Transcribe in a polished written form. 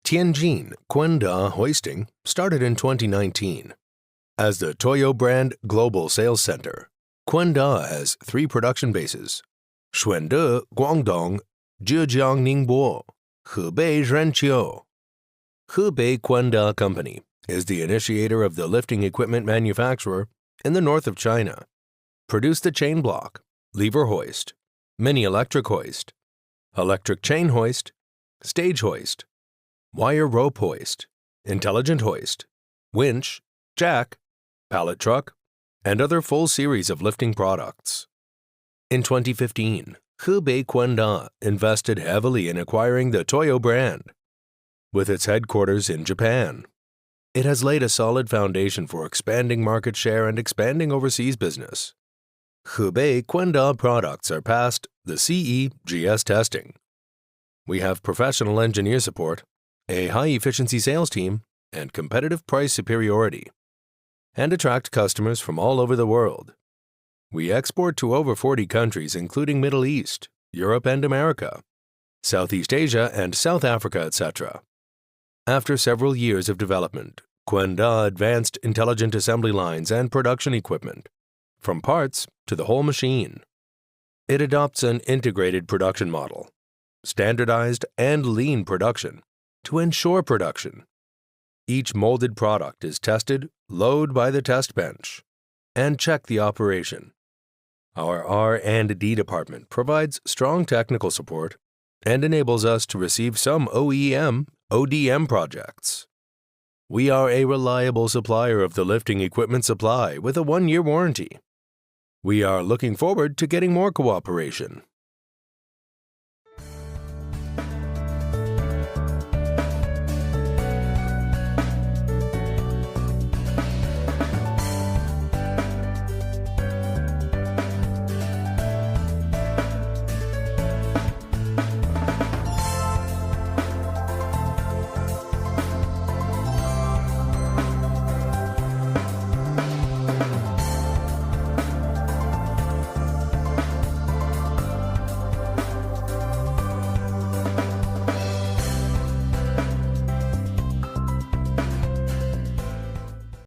Tianjin Hoisting started in 2019. As the TOYO brand global sales center, Quanda has 3 production bases: Xuande, Guangdong, Zhejiang Ningbo, Hebei Renqiu. Hebei Quanda Company is the initiator of the lifting equipment manufacturer in the north of China. Produced the chain block, lever hoist, mini electric hoist, electric chain hoist, stage hoist, wire rope hoist, intelligent hoist, winch, jack, pallet truck, and other full series of lifting products. In 2015, Hebei Quanda invested heavily in acquiring the TOYO brand. With its headquarters in Japan, it has laid a solid foundation for expanding market share and expanding overseas business. Hebei Quanda products are past the CE/GS testing. We have professional engineer support, a high-efficiency sales team, and competitive price superiority, and attract customers from all over the world. We export to over 40 countries including Middle East, Europe and America, Southeast Asia and South Africa, etc. After several years of development, Quanda advanced intelligent assembly lines and production equipment, from parts to the whole machine. It adopts an integrated production model, standardized and lean production, to ensure production. Each molded product is tested, load by the test bench, and check the operation. Our R&D department provides strong technical support and enables us to receive some OEM/ODM projects. We are a reliable supplier of the lifting equipment supply with a 1-year warranty. We are looking forward to getting more cooperation.